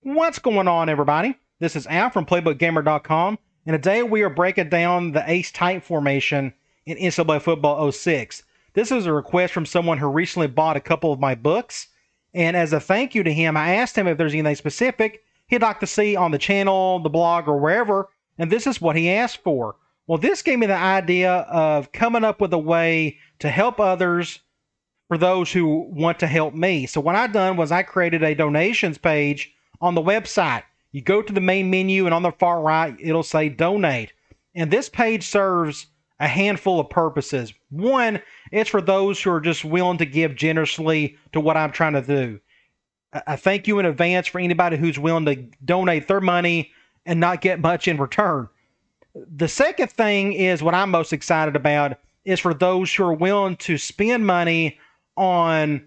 What's going on, everybody? This is Al from PlaybookGamer.com, and today we are breaking down the ace tight formation in NCAA Football 06. This is a request from someone who recently bought a couple of my books, and as a thank you to him, I asked him if there's anything specific he'd like to see on the channel, the blog, or wherever, and this is what he asked for. Well, this gave me the idea of coming up with a way to help others for those who want to help me. So what I done was I created a donations page on the website. You go to the main menu, and on the far right, it'll say donate. And this page serves a handful of purposes. One, it's for those who are just willing to give generously to what I'm trying to do. I thank you in advance for anybody who's willing to donate their money and not get much in return. The second thing is what I'm most excited about is for those who are willing to spend money on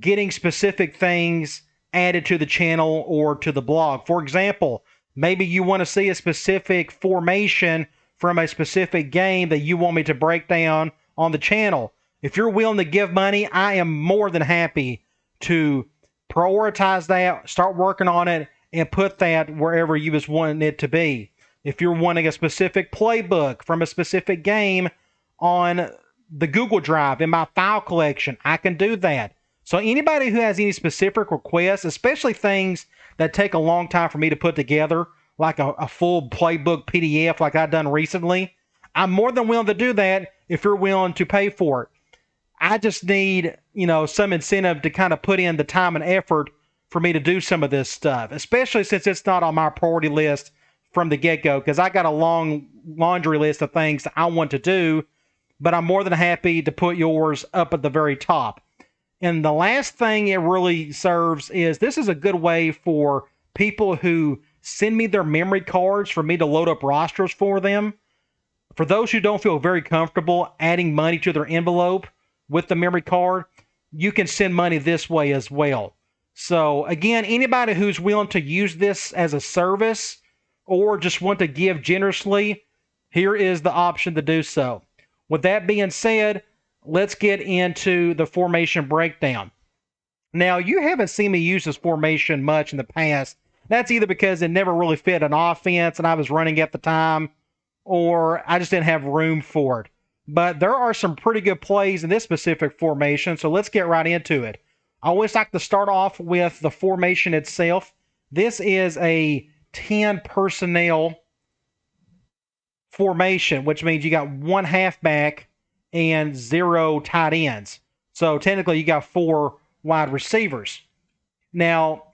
getting specific things added to the channel or to the blog. For example, maybe you want to see a specific formation from a specific game that you want me to break down on the channel. If you're willing to give money, I am more than happy to prioritize that, start working on it, and put that wherever you was wanting it to be. If you're wanting a specific playbook from a specific game on the Google Drive in my file collection, I can do that. So anybody who has any specific requests, especially things that take a long time for me to put together, like a full playbook PDF like I've done recently, I'm more than willing to do that if you're willing to pay for it. I just need, some incentive to kind of put in the time and effort for me to do some of this stuff, especially since it's not on my priority list from the get-go, because I got a long laundry list of things that I want to do, but I'm more than happy to put yours up at the very top. And the last thing it really serves is this is a good way for people who send me their memory cards for me to load up rosters for them. For those who don't feel very comfortable adding money to their envelope with the memory card, you can send money this way as well. So again, anybody who's willing to use this as a service or just want to give generously, here is the option to do so. With that being said, let's get into the formation breakdown. Now, you haven't seen me use this formation much in the past. That's either because it never really fit an offense and I was running at the time, or I just didn't have room for it. But there are some pretty good plays in this specific formation, so let's get right into it. I always like to start off with the formation itself. This is a 10 personnel formation, which means you got one halfback and 0 tight ends. So technically you got 4 wide receivers. Now,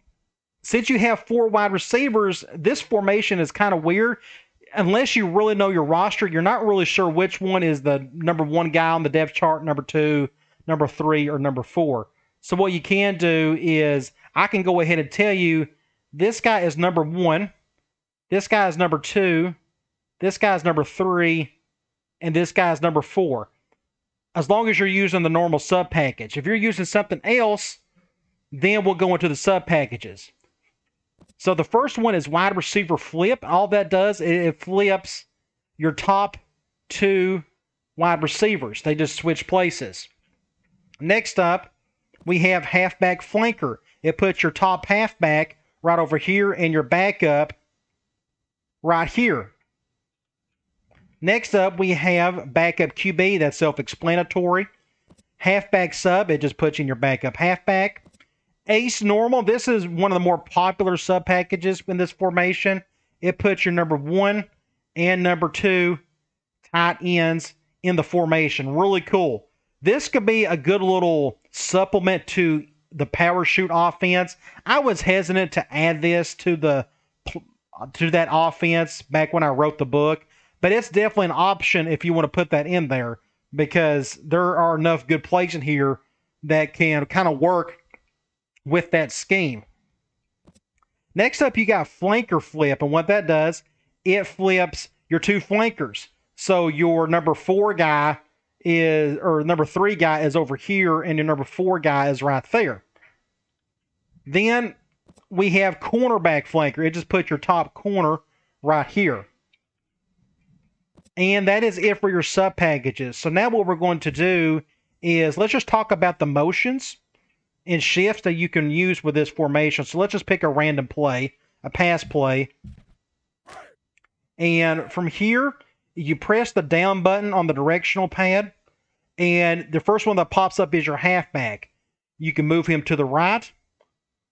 since you have 4 wide receivers, this formation is kind of weird. Unless you really know your roster, you're not really sure which one is the number 1 guy on the depth chart, number 2, number 3, or number 4. So what you can do is I can go ahead and tell you this guy is number 1, this guy is number 2, this guy's number 3, and this guy's number 4. As long as you're using the normal sub package. If you're using something else, then we'll go into the sub packages. So the first one is wide receiver flip. All that does is it flips your top 2 wide receivers. They just switch places. Next up, we have halfback flanker. It puts your top halfback right over here and your backup right here. Next up, we have backup QB. That's self-explanatory. Halfback sub, it just puts in your backup halfback. Ace normal, this is one of the more popular sub packages in this formation. It puts your number 1 and number 2 tight ends in the formation. Really cool. This could be a good little supplement to the power shoot offense. I was hesitant to add this to that offense back when I wrote the book, but it's definitely an option if you want to put that in there, because there are enough good plays in here that can kind of work with that scheme. Next up, you got flanker flip, and what that does, it flips your 2 flankers. So your number 4 guy is, or number 3 guy is over here, and your number 4 guy is right there. Then we have cornerback flanker. It just puts your top corner right here. And that is it for your sub packages. So now what we're going to do is let's just talk about the motions. and shifts that you can use with this formation. So let's just pick a random play, a pass play. And from here, you press the down button on the directional pad, and the first one that pops up is your halfback. You can move him to the right,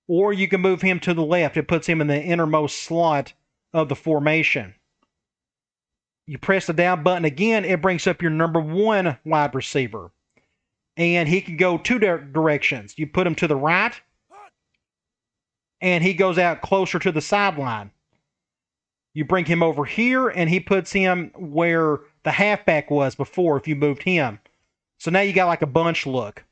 or you can move him to the left. It puts him in the innermost slot of the formation. You press the down button again, it brings up your number 1 wide receiver. And he can go 2 directions. You put him to the right, and he goes out closer to the sideline. You bring him over here, and he puts him where the halfback was before if you moved him. So now you got like a bunch look.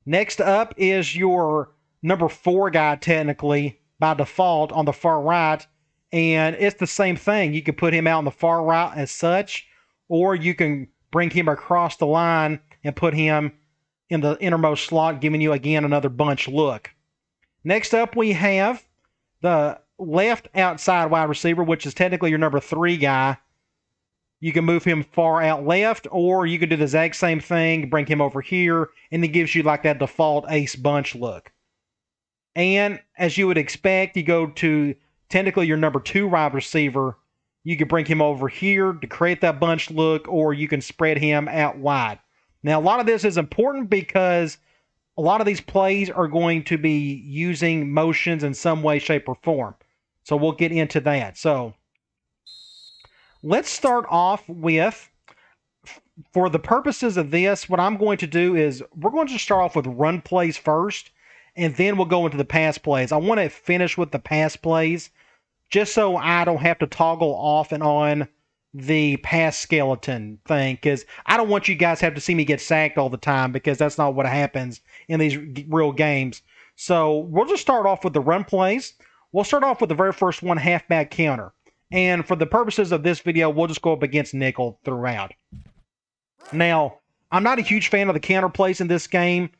Next up is your number 4 guy, technically, by default, on the far right. And it's the same thing. You can put him out on the far right as such, or you can bring him across the line and put him in the innermost slot, giving you, again, another bunch look. Next up, we have the left outside wide receiver, which is technically your number 3 guy. You can move him far out left, or you can do the exact same thing, bring him over here, and it gives you like that default ace bunch look. And as you would expect, you go to technically your number 2 wide receiver. You can bring him over here to create that bunch look, or you can spread him out wide. Now, a lot of this is important because a lot of these plays are going to be using motions in some way, shape, or form. So we'll get into that. So let's start off with, for the purposes of this, what I'm going to do is we're going to start off with run plays first, and then we'll go into the pass plays. I want to finish with the pass plays just so I don't have to toggle off and on the pass skeleton thing, because I don't want you guys to have to see me get sacked all the time, because that's not what happens in these real games. So we'll just start off with the run plays. We'll start off with the very first one, halfback counter. And for the purposes of this video, we'll just go up against nickel throughout. Now, I'm not a huge fan of the counter plays in this game,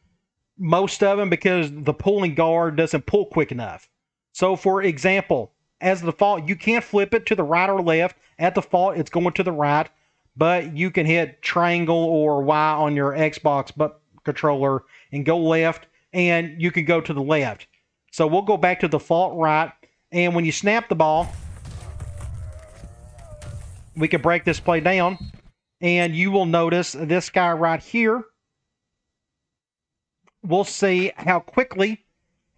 most of them, because the pulling guard doesn't pull quick enough. So, for example, as the default, you can't flip it to the right or left. At default, it's going to the right, but you can hit triangle or Y on your Xbox controller and go left, and you can go to the left. So we'll go back to default right, and when you snap the ball, we can break this play down, and you will notice this guy right here. We'll see how quickly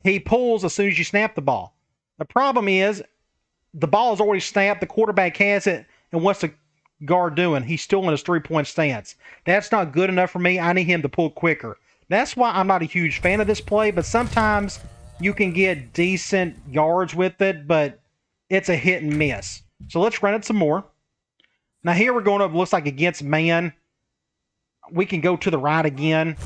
he pulls as soon as you snap the ball. The problem is the ball is already snapped, the quarterback has it, and what's the guard doing? He's still in his 3-point stance. That's not good enough for me. I need him to pull quicker. That's why I'm not a huge fan of this play, but sometimes you can get decent yards with it, but it's a hit and miss. So let's run it some more. Now here we're going up, looks like against man. We can go to the right again.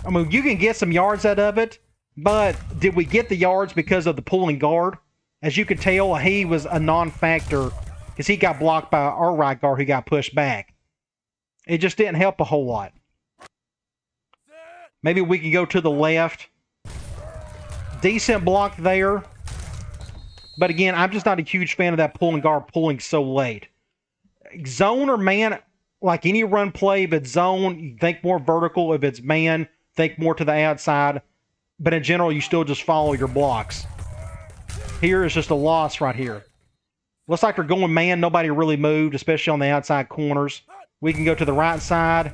I mean, you can get some yards out of it, but did we get the yards because of the pulling guard? As you can tell, he was a non-factor because he got blocked by our right guard who got pushed back. It just didn't help a whole lot. Maybe we can go to the left. Decent block there. But again, I'm just not a huge fan of that pulling guard pulling so late. Zone or man, like any run play, if it's zone, you think more vertical. If it's man, think more to the outside. But in general, you still just follow your blocks. Here is just a loss right here. Looks like they're going man. Nobody really moved, especially on the outside corners. We can go to the right side.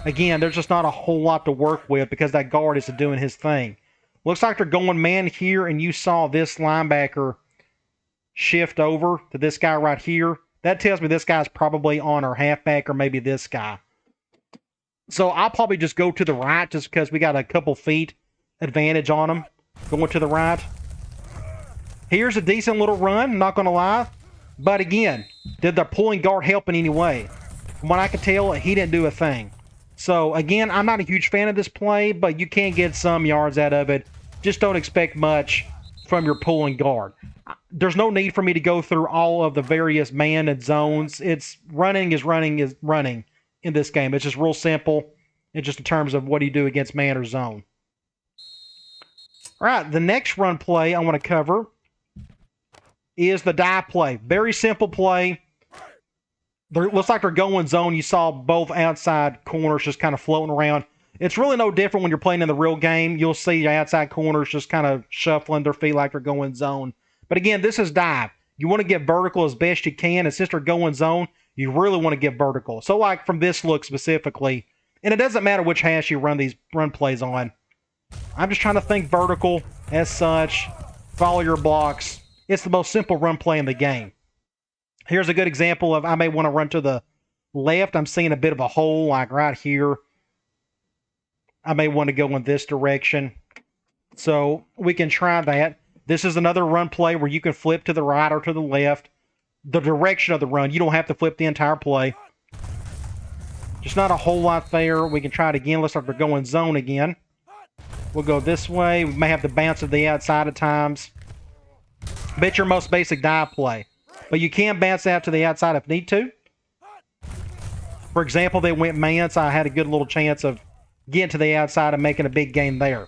Again, there's just not a whole lot to work with because that guard is doing his thing. Looks like they're going man here, and you saw this linebacker shift over to this guy right here. That tells me this guy's probably on our halfback or maybe this guy. So I'll probably just go to the right just because we got a couple feet advantage on him. Going to the right. Here's a decent little run, not going to lie. But again, did the pulling guard help in any way? From what I can tell, he didn't do a thing. So again, I'm not a huge fan of this play, but you can get some yards out of it. Just don't expect much from your pulling guard. There's no need for me to go through all of the various man and zones. It's running is running in this game. It's just real simple. It's just in terms of what do you do against man or zone. All right, the next run play I want to cover is the die play. Very simple play. Looks like they're going zone. You saw both outside corners just kind of floating around. It's really no different when you're playing in the real game. You'll see outside corners just kind of shuffling their feet like they're going zone. But again, this is dive. You want to get vertical as best you can. And since they're going zone, you really want to get vertical. So like from this look specifically, and it doesn't matter which hash you run these run plays on. I'm just trying to think vertical as such. Follow your blocks. It's the most simple run play in the game. Here's a good example of I may want to run to the left. I'm seeing a bit of a hole like right here. I may want to go in this direction. So we can try that. This is another run play where you can flip to the right or to the left. The direction of the run. You don't have to flip the entire play. Just not a whole lot there. We can try it again. Looks like we're going zone again. We'll go this way. We may have to bounce to the outside at times. But it's your most basic dive play. But you can bounce out to the outside if need to. For example, they went man, so I had a good little chance of getting to the outside and making a big game there.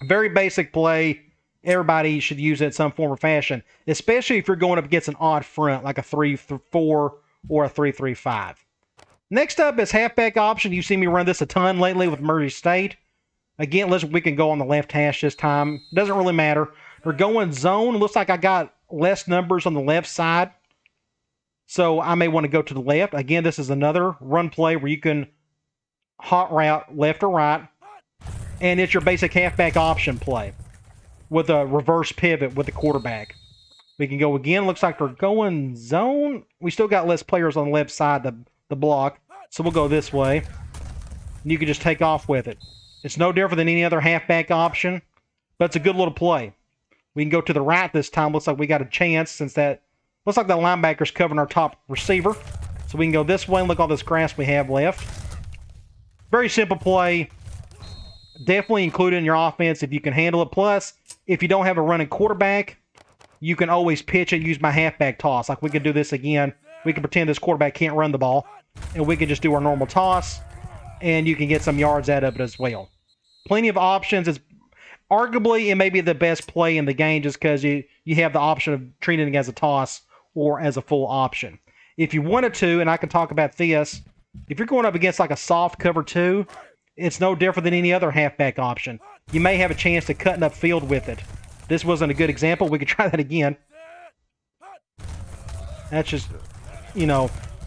Very basic play. Everybody should use it in some form or fashion, especially if you're going up against an odd front like a 3-4 or a 3-3-5. Next up is halfback option. You've seen me run this a ton lately with Murray State. Again, we can go on the left hash this time. Doesn't really matter. We're going zone. Looks like I got less numbers on the left side. So I may want to go to the left. Again, this is another run play where you can hot route left or right. And it's your basic halfback option play with a reverse pivot with the quarterback. We can go again. Looks like we're going zone. We still got less players on the left side of the block. So we'll go this way. And you can just take off with it. It's no different than any other halfback option, but it's a good little play. We can go to the right this time. Looks like we got a chance since that looks like the linebacker's covering our top receiver. So we can go this way and look at all this grass we have left. Very simple play. Definitely include it in your offense if you can handle it. Plus, if you don't have a running quarterback, you can always pitch it, use my halfback toss. Like we can do this again. We can pretend this quarterback can't run the ball, and we can just do our normal toss, and you can get some yards out of it as well. Plenty of options. It's arguably, it may be the best play in the game just because you have the option of treating it as a toss or as a full option. If you wanted to, and I can talk about this, if you're going up against like a soft cover 2, it's no different than any other halfback option. You may have a chance to cutting up field with it. This wasn't a good example. We could try that again. That's just,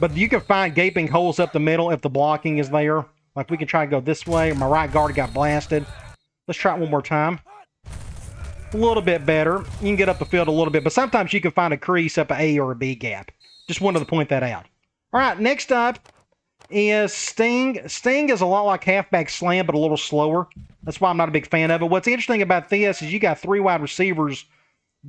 but you can find gaping holes up the middle if the blocking is there. Like we can try to go this way. My right guard got blasted. Let's try it one more time. A little bit better. You can get up the field a little bit, but sometimes you can find a crease up an A or a B gap. Just wanted to point that out. All right, next up is Sting. Sting is a lot like halfback slam, but a little slower. That's why I'm not a big fan of it. What's interesting about this is you got 3 wide receivers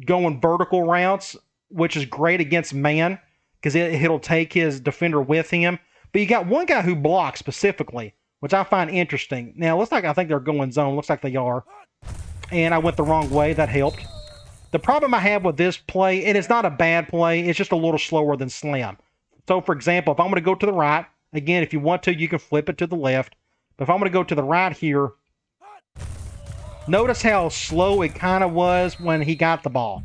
going vertical routes, which is great against man because it'll take his defender with him. But you got one guy who blocks specifically, which I find interesting. Now, looks like I think they're going zone. Looks like they are. And I went the wrong way. That helped. The problem I have with this play, and it's not a bad play, it's just a little slower than slam. So, for example, if I'm going to go to the right, again, if you want to, you can flip it to the left. But if I'm going to go to the right here, notice how slow it kind of was when he got the ball.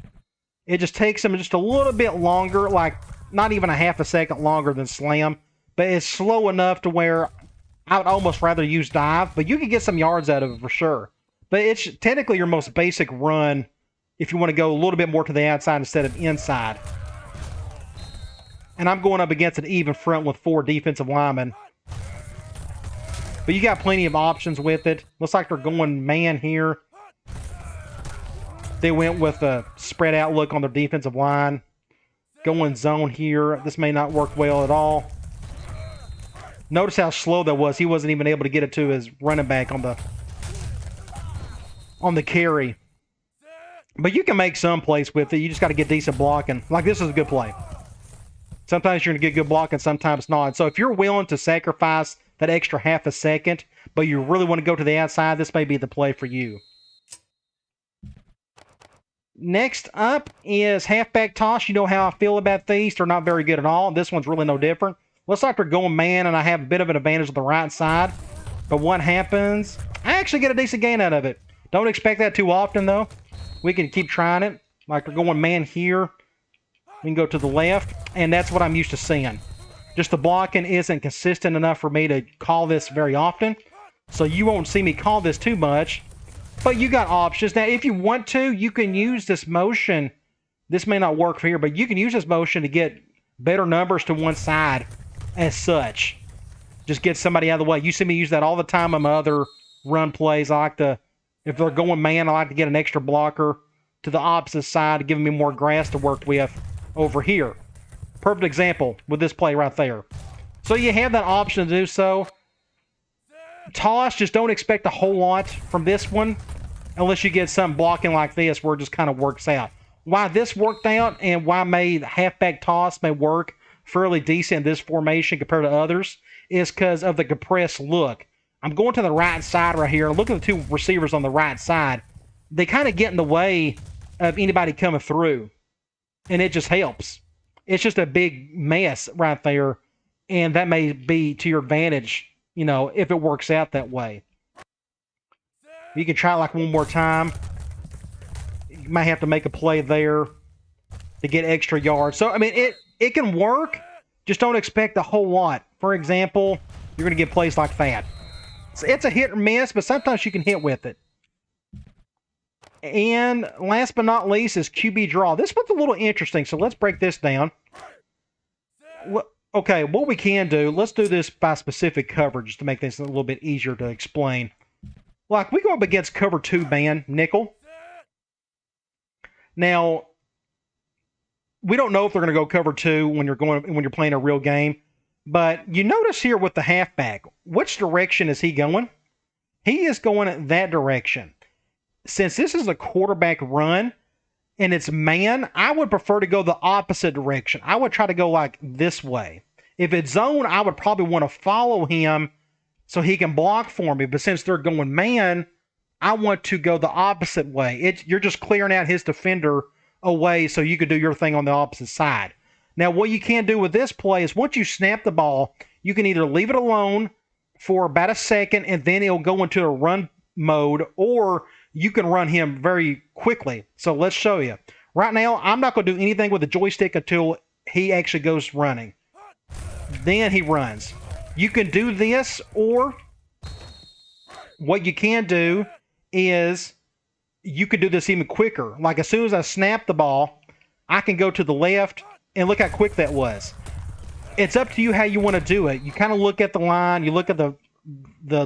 It just takes him just a little bit longer, like not even a half a second longer than slam. But it's slow enough to where I would almost rather use dive, but you can get some yards out of it for sure. But it's technically your most basic run if you want to go a little bit more to the outside instead of inside. And I'm going up against an even front with 4 defensive linemen. But you got plenty of options with it. Looks like they're going man here. They went with a spread out look on their defensive line. Going zone here. This may not work well at all. Notice how slow that was. He wasn't even able to get it to his running back on the carry. But you can make some plays with it. You just got to get decent blocking. Like this is a good play. Sometimes you're going to get good blocking, sometimes not. So if you're willing to sacrifice that extra half a second, but you really want to go to the outside, this may be the play for you. Next up is halfback toss. You know how I feel about these. They're not very good at all. This one's really no different. Looks like they're going man, and I have a bit of an advantage on the right side. But what happens? I actually get a decent gain out of it. Don't expect that too often, though. We can keep trying it. Like they're going man here. We can go to the left, and that's what I'm used to seeing. Just the blocking isn't consistent enough for me to call this very often. So you won't see me call this too much. But you got options. Now, if you want to, you can use this motion. This may not work for here, but you can use this motion to get better numbers to one side as such. Just get somebody out of the way. You see me use that all the time on my other run plays. I like to, if they're going man, I like to get an extra blocker to the opposite side, giving me more grass to work with over here. Perfect example with this play right there. So you have that option to do so. Toss, just don't expect a whole lot from this one unless you get something blocking like this where it just kind of works out. Why this worked out and why halfback toss may work fairly decent in this formation compared to others is because of the compressed look. I'm going to the right side right here. Look at the two receivers on the right side. They kind of get in the way of anybody coming through, and it just helps. It's just a big mess right there, and that may be to your advantage, you know, if it works out that way. You can try it like one more time. You might have to make a play there to get extra yards. So, I mean, it can work. Just don't expect a whole lot. For example, you're going to get plays like that. It's a hit or miss, but sometimes you can hit with it. And last but not least is QB draw. This one's a little interesting, so let's break this down. Okay, what we can do, let's do this by specific coverage to make this a little bit easier to explain. Like, we go up against cover 2 man, nickel. Now, we don't know if they're going to go cover 2 when you're playing a real game. But you notice here with the halfback, which direction is he going? He is going that direction. Since this is a quarterback run and it's man, I would prefer to go the opposite direction. I would try to go like this way. If it's zone, I would probably want to follow him so he can block for me. But since they're going man, I want to go the opposite way. You're just clearing out his defender away so you could do your thing on the opposite side. Now, what you can do with this play is once you snap the ball, you can either leave it alone for about a second and then it'll go into a run mode, or you can run him very quickly. So let's show you. Right now, I'm not going to do anything with the joystick until he actually goes running. Then he runs. You can do this, or what you can do is you could do this even quicker. Like as soon as I snap the ball, I can go to the left, and look how quick that was. It's up to you how you want to do it. You kind of look at the line, you look at the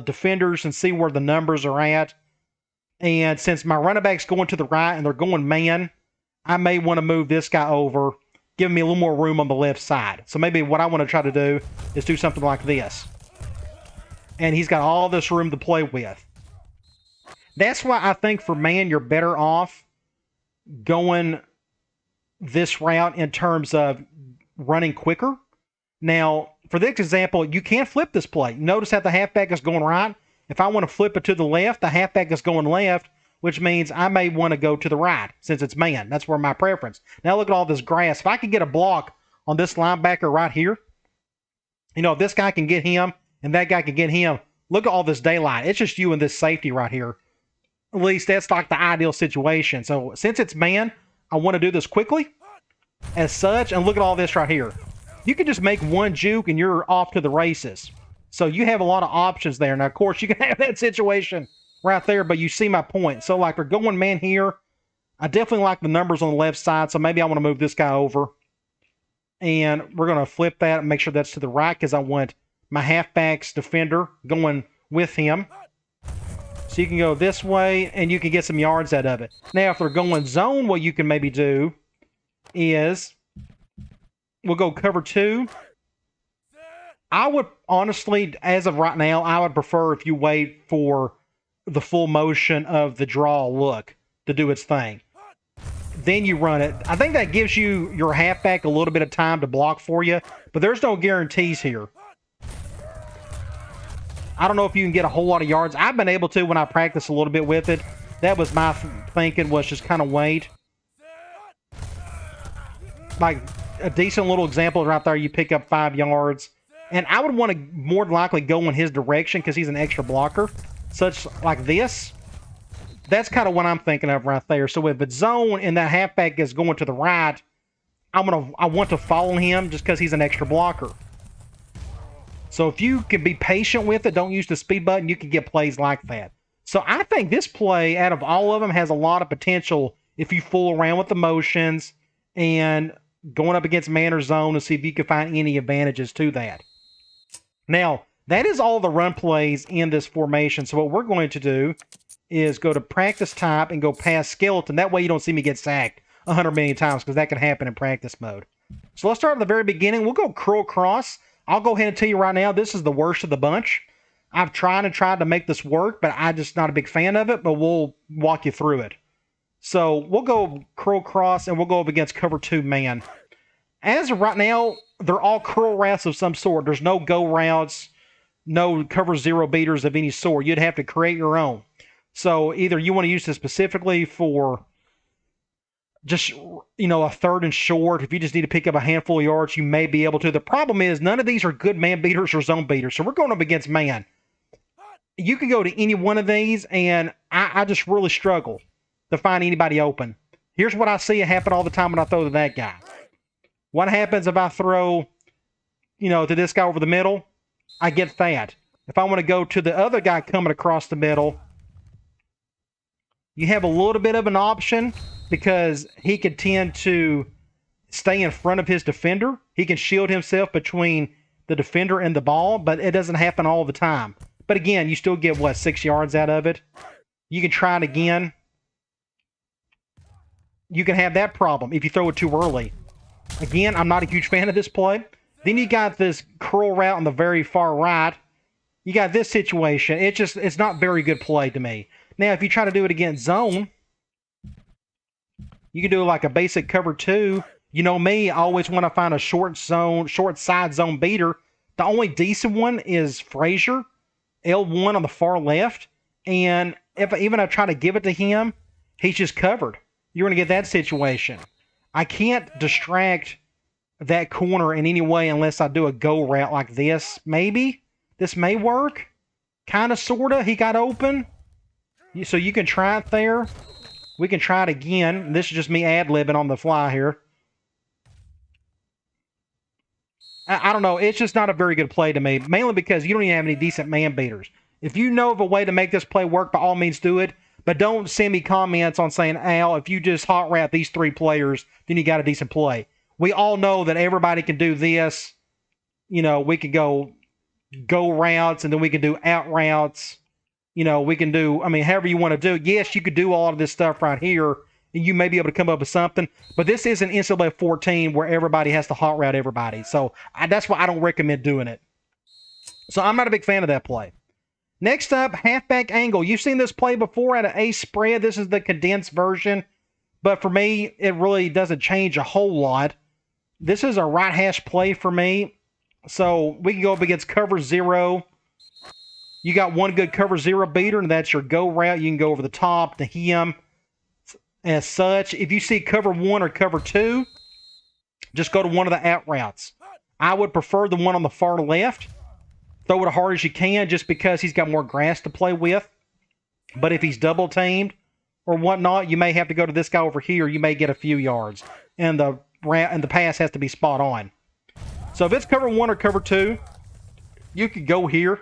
defenders and see where the numbers are at. And since my running back's going to the right and they're going man, I may want to move this guy over, give me a little more room on the left side. So maybe what I want to try to do is do something like this. And he's got all this room to play with. That's why I think for man, you're better off going this route in terms of running quicker. Now, for this example, you can't flip this play. Notice how the halfback is going right. If I want to flip it to the left, the halfback is going left, which means I may want to go to the right since it's man. That's where my preference. Now look at all this grass. If I could get a block on this linebacker right here, you know, if this guy can get him and that guy can get him, look at all this daylight. It's just you and this safety right here. At least that's like the ideal situation. So since it's man, I want to do this quickly as such, and look at all this right here. You can just make one juke and you're off to the races. So you have a lot of options there. Now, of course, you can have that situation right there, but you see my point. So, like, we're going man here. I definitely like the numbers on the left side, so maybe I want to move this guy over. And we're going to flip that and make sure that's to the right because I want my halfback's defender going with him. So you can go this way, and you can get some yards out of it. Now, if they're going zone, what you can maybe do is we'll go cover 2. I would honestly, as of right now, I would prefer if you wait for the full motion of the draw look to do its thing. Then you run it. I think that gives you your halfback a little bit of time to block for you, but there's no guarantees here. I don't know if you can get a whole lot of yards. I've been able to when I practice a little bit with it. That was my thinking, was just kind of wait. Like a decent little example right there, you pick up 5 yards. And I would want to more than likely go in his direction because he's an extra blocker. Such like this. That's kind of what I'm thinking of right there. So if it's zone and that halfback is going to the right, I want to follow him just because he's an extra blocker. So if you can be patient with it, don't use the speed button, you can get plays like that. So I think this play, out of all of them, has a lot of potential if you fool around with the motions and going up against man or zone to see if you can find any advantages to that. Now, that is all the run plays in this formation. So what we're going to do is go to practice type and go past skeleton. That way you don't see me get sacked 100 million times, because that can happen in practice mode. So let's start at the very beginning. We'll go curl cross. I'll go ahead and tell you right now, this is the worst of the bunch. I've tried to make this work, but I'm just not a big fan of it, but we'll walk you through it. So we'll go curl cross, and we'll go up against cover 2 man. As of right now, they're all curl routes of some sort. There's no go routes, no cover 0 beaters of any sort. You'd have to create your own. So either you want to use this specifically for just, a third and short. If you just need to pick up a handful of yards, you may be able to. The problem is none of these are good man beaters or zone beaters. So we're going up against man. You can go to any one of these, and I just really struggle to find anybody open. Here's what I see happen all the time when I throw to that guy. What happens if I throw, to this guy over the middle? I get that. If I want to go to the other guy coming across the middle, you have a little bit of an option because he could tend to stay in front of his defender. He can shield himself between the defender and the ball, but it doesn't happen all the time. But again, you still get, 6 yards out of it? You can try it again. You can have that problem if you throw it too early. Again, I'm not a huge fan of this play. Then you got this curl route on the very far right. You got this situation. It's not very good play to me. Now, if you try to do it against zone, you can do like a basic cover 2. You know me, I always want to find a short side zone beater. The only decent one is Frazier, L1 on the far left. And if I try to give it to him, he's just covered. You're going to get that situation. I can't distract that corner in any way unless I do a go route like this. Maybe. This may work. Kind of, sort of. He got open. So you can try it there. We can try it again. This is just me ad-libbing on the fly here. I don't know. It's just not a very good play to me. Mainly because you don't even have any decent man beaters. If you know of a way to make this play work, by all means do it. But don't send me comments on saying, Al, if you just hot route these 3 players, then you got a decent play. We all know that everybody can do this. We could go routes, and then we can do out routes. We can do, however you want to do. Yes, you could do all of this stuff right here, and you may be able to come up with something. But this isn't NCAA 14 where everybody has to hot route everybody. So that's why I don't recommend doing it. So I'm not a big fan of that play. Next up, halfback angle. You've seen this play before at an ace spread. This is the condensed version. But for me, it really doesn't change a whole lot. This is a right hash play for me. So we can go up against cover 0. You got one good cover 0 beater, and that's your go route. You can go over the top to him. As such, if you see cover 1 or cover 2, just go to one of the out routes. I would prefer the one on the far left. Throw it as hard as you can just because he's got more grass to play with. But if he's double teamed or whatnot, you may have to go to this guy over here. You may get a few yards. And the pass has to be spot on. So if it's cover 1 or cover 2, you could go here.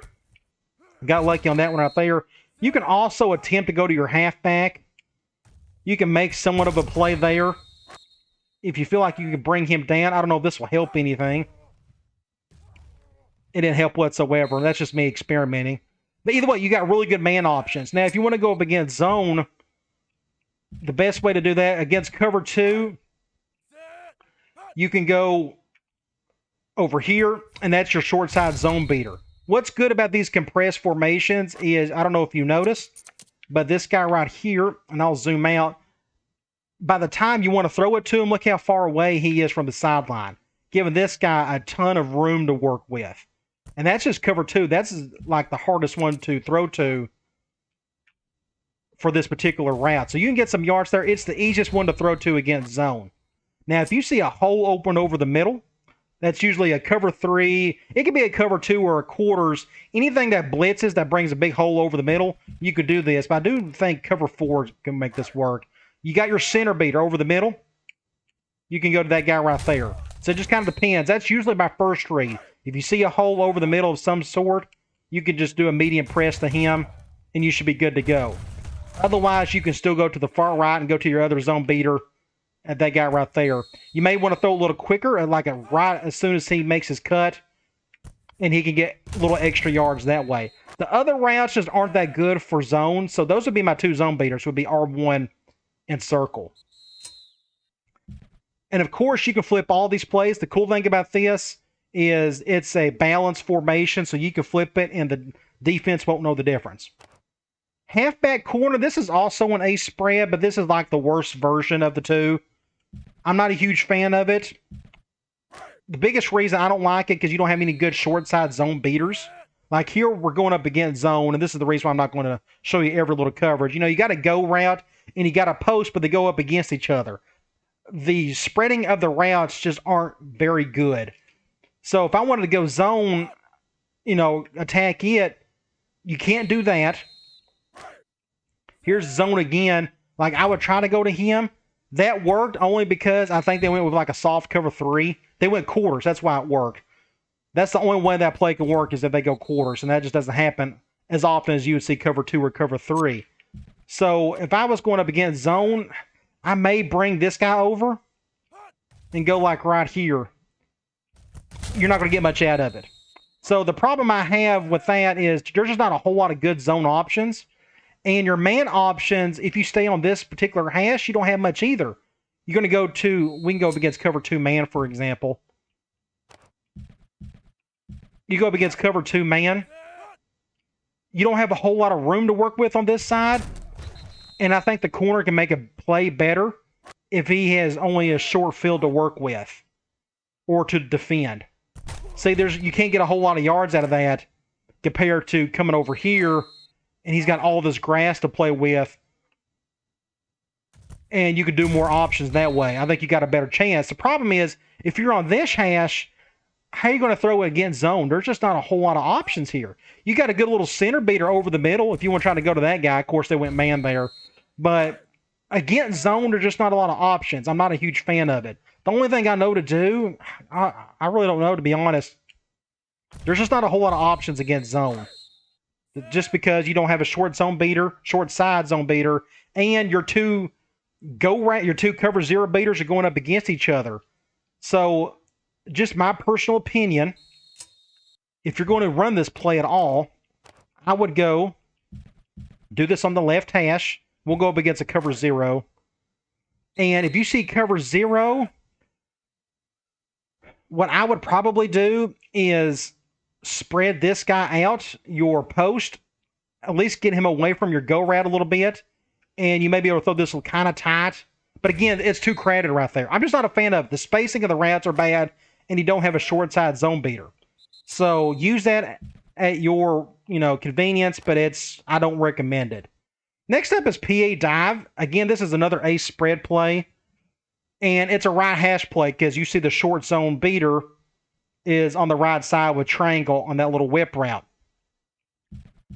Got lucky on that one right there. You can also attempt to go to your halfback. You can make somewhat of a play there. If you feel like you can bring him down. I don't know if this will help anything. It didn't help whatsoever. That's just me experimenting. But either way, you got really good man options. Now, if you want to go up against zone, the best way to do that, against cover 2, you can go over here, and that's your short side zone beater. What's good about these compressed formations is, I don't know if you noticed, but this guy right here, and I'll zoom out, by the time you want to throw it to him, look how far away he is from the sideline, giving this guy a ton of room to work with. And that's just cover 2. That's like the hardest one to throw to for this particular route. So you can get some yards there. It's the easiest one to throw to against zone. Now, if you see a hole open over the middle, that's usually a cover 3. It could be a cover 2 or a quarters. Anything that blitzes, that brings a big hole over the middle, you could do this. But I do think cover 4 can make this work. You got your center beater over the middle. You can go to that guy right there. So it just kind of depends. That's usually my first read. If you see a hole over the middle of some sort, you can just do a medium press to him, and you should be good to go. Otherwise, you can still go to the far right and go to your other zone beater at that guy right there. You may want to throw a little quicker, like right as soon as he makes his cut, and he can get a little extra yards that way. The other routes just aren't that good for zone, so those would be my two zone beaters, would be R1 and circle. And of course, you can flip all these plays. The cool thing about this is it's a balanced formation, so you can flip it and the defense won't know the difference. Halfback corner, this is also an ace spread, but this is like the worst version of the two. I'm not a huge fan of it. The biggest reason I don't like it because you don't have any good short side zone beaters. Like here, we're going up against zone, and this is the reason why I'm not going to show you every little coverage. You know, you got a go route, and you got a post, but they go up against each other. The spreading of the routes just aren't very good. So if I wanted to go zone, attack it, you can't do that. Here's zone again. Like, I would try to go to him. That worked only because I think they went with like a soft cover 3. They went quarters. That's why it worked. That's the only way that play can work is if they go quarters, and that just doesn't happen as often as you would see cover 2 or cover 3. So if I was going up against zone, I may bring this guy over and go like right here. You're not going to get much out of it. So the problem I have with that is there's just not a whole lot of good zone options. And your man options, if you stay on this particular hash, you don't have much either. You're going to go to, we can go up against cover 2 man, for example. You go up against cover 2 man. You don't have a whole lot of room to work with on this side. And I think the corner can make a play better if he has only a short field to work with or to defend. See, you can't get a whole lot of yards out of that compared to coming over here, and he's got all this grass to play with, and you could do more options that way. I think you got a better chance. The problem is, if you're on this hash, how are you going to throw it against zone? There's just not a whole lot of options here. You got a good little center beater over the middle if you want to try to go to that guy. Of course, they went man there. But against zone, there's just not a lot of options. I'm not a huge fan of it. The only thing I know to do, I really don't know, to be honest. There's just not a whole lot of options against zone. Just because you don't have a short zone beater, short side zone beater, and your two cover 0 beaters are going up against each other. So, just my personal opinion, if you're going to run this play at all, I would go do this on the left hash. We'll go up against a cover 0. And if you see cover 0, what I would probably do is spread this guy out, your post, at least get him away from your go route a little bit, and you may be able to throw this kind of tight. But again, it's too crowded right there. I'm just not a fan of the spacing of the routes are bad, and you don't have a short side zone beater. So use that at your convenience, but I don't recommend it. Next up is PA dive. Again, this is another ace spread play, and it's a right hash play because you see the short zone beater is on the right side with triangle on that little whip route.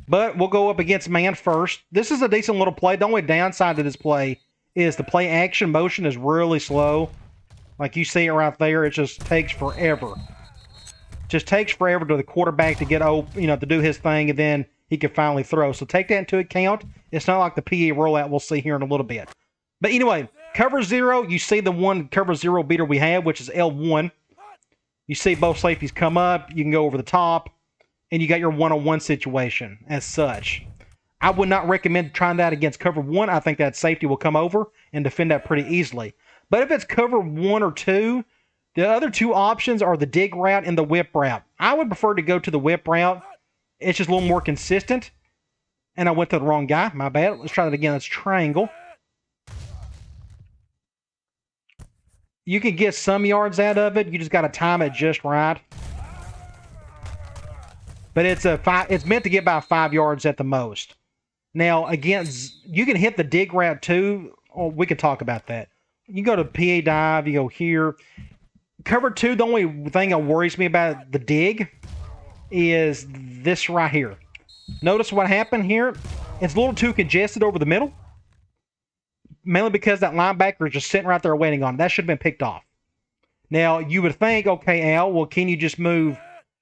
But we'll go up against man first. This is a decent little play. The only downside to this play is the play action motion is really slow. Like you see it right there, it just takes forever. Just takes forever to the quarterback to get open, to do his thing, and then he can finally throw. So take that into account. It's not like the PA rollout we'll see here in a little bit. But anyway, cover 0, you see the one cover 0 beater we have, which is L1. You see both safeties come up. You can go over the top, and you got your one-on-one situation as such. I would not recommend trying that against cover 1. I think that safety will come over and defend that pretty easily. But if it's cover 1 or 2, the other two options are the dig route and the whip route. I would prefer to go to the whip route. It's just a little more consistent. And I went to the wrong guy. My bad. Let's try that again. Let's triangle. You can get some yards out of it. You just got to time it just right. But it's meant to get about 5 yards at the most. Now, again, you can hit the dig route too. Oh, we can talk about that. You go to PA dive. You go here. Cover 2, the only thing that worries me about the dig is this right here. Notice what happened here? It's a little too congested over the middle. Mainly because that linebacker is just sitting right there waiting on it. That should have been picked off. Now, you would think, okay, Al, well, can you just move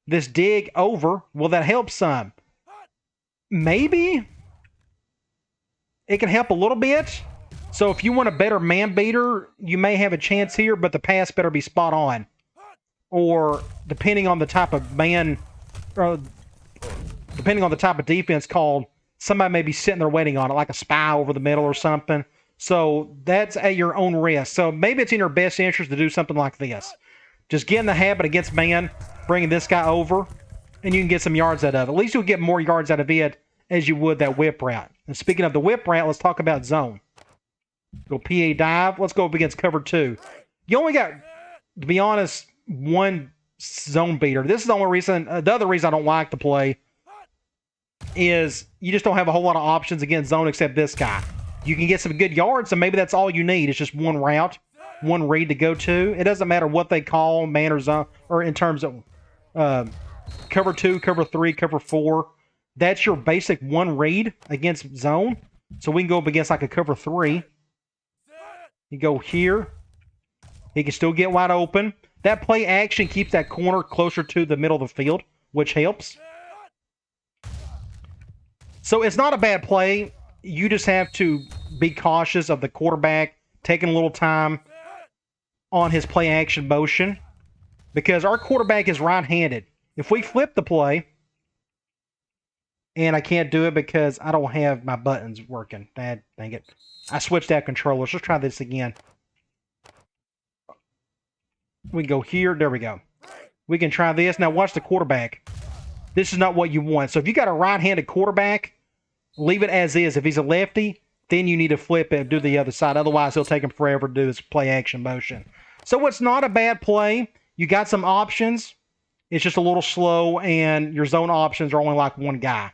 this dig over, will that help some? Maybe. It can help a little bit. So if you want a better man beater, you may have a chance here, but the pass better be spot on. Or depending on the type of man, depending on the type of defense called, somebody may be sitting there waiting on it, like a spy over the middle or something. So that's at your own risk. So maybe it's in your best interest to do something like this. Just get in the habit against man, bringing this guy over, and you can get some yards out of it. At least you'll get more yards out of it as you would that whip route. And speaking of the whip route, let's talk about zone. Go PA dive. Let's go up against cover 2. You only got, to be honest, one zone beater. This is the only reason, the other reason I don't like to play is you just don't have a whole lot of options against zone except this guy. You can get some good yards, and maybe that's all you need. It's just one route, one read to go to. It doesn't matter what they call man or zone, or in terms of cover 2, cover 3, cover 4. That's your basic one read against zone. So we can go up against like a cover 3. You go here. He can still get wide open. That play action keeps that corner closer to the middle of the field, which helps. So it's not a bad play. You just have to be cautious of the quarterback taking a little time on his play action motion, because our quarterback is right-handed. If we flip the play, and I can't do it because I don't have my buttons working. Dang it. I switched out controllers. Let's try this again. We can go here. There we go. We can try this. Now watch the quarterback. This is not what you want. So if you got a right-handed quarterback, leave it as is. If he's a lefty, then you need to flip it and do the other side. Otherwise, he'll take him forever to do this play action motion. So it's not a bad play. You got some options. It's just a little slow, and your zone options are only like one guy.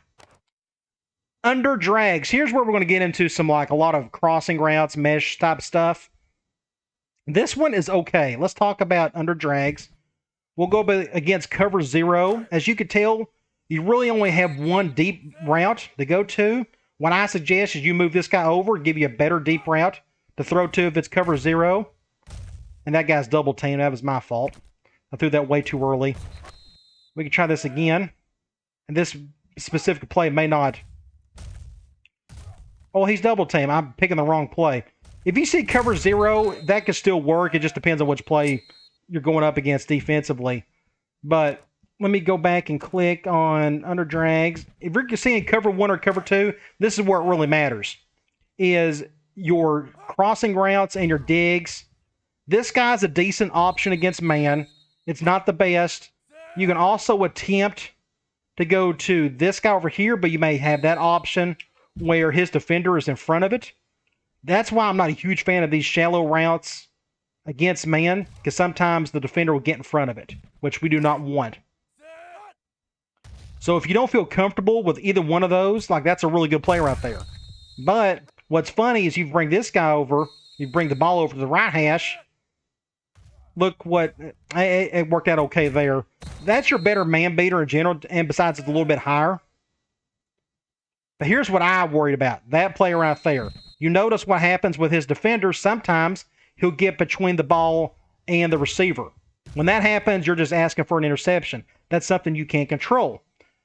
Under drags. Here's where we're going to get into some like a lot of crossing routes, mesh type stuff. This one is okay. Let's talk about under drags. We'll go against cover 0. As you can tell, you really only have one deep route to go to. What I suggest is you move this guy over, give you a better deep route to throw to if it's cover 0. And that guy's double teamed. That was my fault. I threw that way too early. We can try this again. And this specific play may not. Oh, he's double teamed. I'm picking the wrong play. If you see cover 0, that could still work. It just depends on which play you're going up against defensively. But let me go back and click on under drags. If you're seeing cover 1 or cover 2, this is where it really matters. Is your crossing routes and your digs. This guy's a decent option against man. It's not the best. You can also attempt to go to this guy over here, but you may have that option where his defender is in front of it. That's why I'm not a huge fan of these shallow routes against man, because sometimes the defender will get in front of it, which we do not want. So if you don't feel comfortable with either one of those, like that's a really good play right there. But what's funny is you bring this guy over, you bring the ball over to the right hash. Look what, it worked out okay there. That's your better man beater in general, and besides it's a little bit higher. But here's what I worried about. That play right there. You notice what happens with his defenders. Sometimes he'll get between the ball and the receiver. When that happens, you're just asking for an interception. That's something you can't control.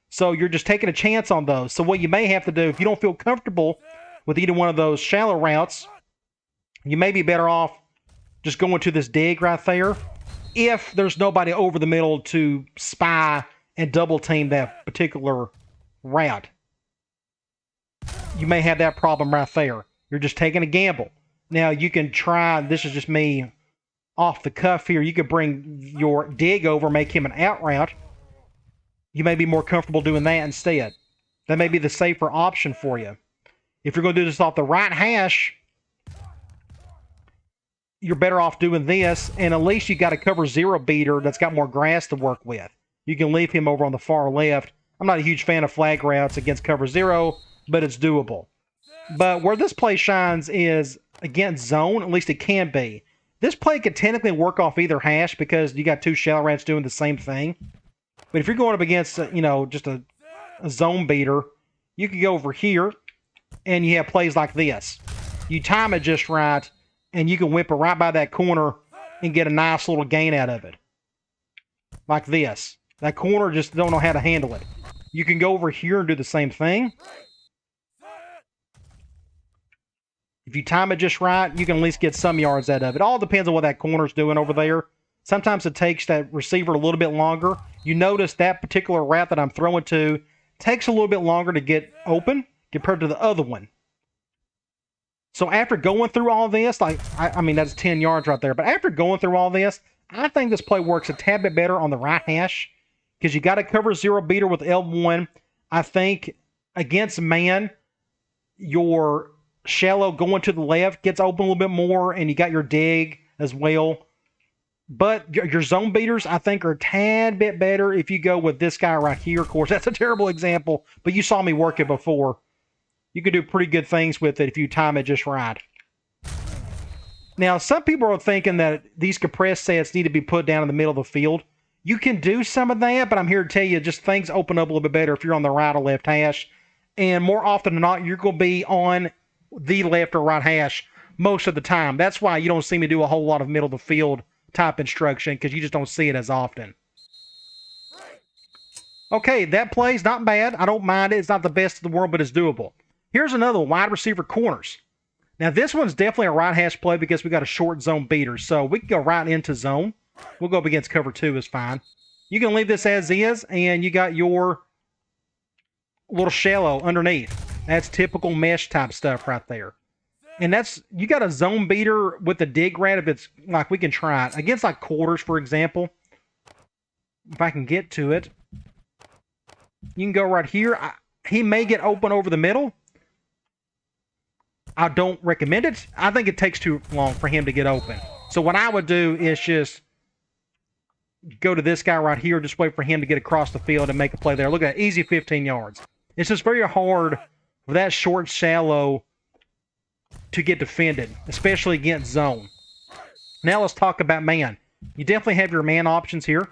So you're just taking a chance on those. So what you may have to do, if you don't feel comfortable with either one of those shallow routes, you may be better off just going to this dig right there. If there's nobody over the middle to spy and double team that particular route. You may have that problem right there. You're just taking a gamble. Now you can try, this is just me off the cuff here, you could bring your dig over, make him an out route. You may be more comfortable doing that instead. That may be the safer option for you. If you're going to do this off the right hash, you're better off doing this, and at least you got a cover 0 beater that's got more grass to work with. You can leave him over on the far left. I'm not a huge fan of flag routes against cover 0, but it's doable. But where this play shines is against zone, at least it can be. This play could technically work off either hash because you got two shallow routes doing the same thing. But if you're going up against, just a zone beater, you can go over here and you have plays like this. You time it just right, and you can whip it right by that corner and get a nice little gain out of it. Like this. That corner just don't know how to handle it. You can go over here and do the same thing. If you time it just right, you can at least get some yards out of it. All depends on what that corner's doing over there. Sometimes it takes that receiver a little bit longer. You notice that particular route that I'm throwing to takes a little bit longer to get open compared to the other one. So after going through all this, like I mean, that's 10 yards right there. But after going through all this, I think this play works a tad bit better on the right hash because you got to cover zero beater with L1. I think against man, your shallow going to the left gets open a little bit more, and you got your dig as well. But your zone beaters, I think, are a tad bit better if you go with this guy right here. Of course, that's a terrible example, but you saw me work it before. You can do pretty good things with it if you time it just right. Now, some people are thinking that these compressed sets need to be put down in the middle of the field. You can do some of that, but I'm here to tell you, just things open up a little bit better if you're on the right or left hash. And more often than not, you're going to be on the left or right hash most of the time. That's why you don't see me do a whole lot of middle of the field type instruction, because you just don't see it as often. Okay, that play's not bad. I don't mind it. It's not the best in the world, but it's doable. Here's another wide receiver corners. Now, this one's definitely a right hash play because we got a short zone beater, so we can go right into zone. We'll go up against cover 2 is fine. You can leave this as is, and you got your little shallow underneath. That's typical mesh type stuff right there. And that's, you got a zone beater with the dig rat if it's, like, we can try it. Against, like, quarters, for example. If I can get to it. You can go right here. He may get open over the middle. I don't recommend it. I think it takes too long for him to get open. So what I would do is just go to this guy right here, just wait for him to get across the field and make a play there. Look at that, easy 15 yards. It's just very hard for that short, shallow to get defended, especially against zone. Now let's talk about man. You definitely have your man options here.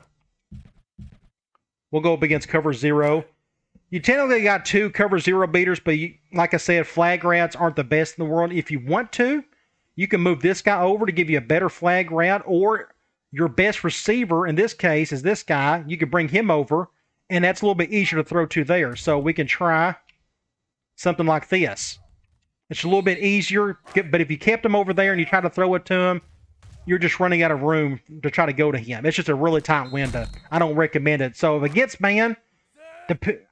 We'll go up against cover 0. You technically got 2 cover 0 beaters, but like I said, flag routes aren't the best in the world. If you want to, you can move this guy over to give you a better flag route, or your best receiver in this case is this guy. You can bring him over, and that's a little bit easier to throw to there. So we can try something like this. It's a little bit easier, but if you kept him over there and you try to throw it to him, you're just running out of room to try to go to him. It's just a really tight window. I don't recommend it. So if against man,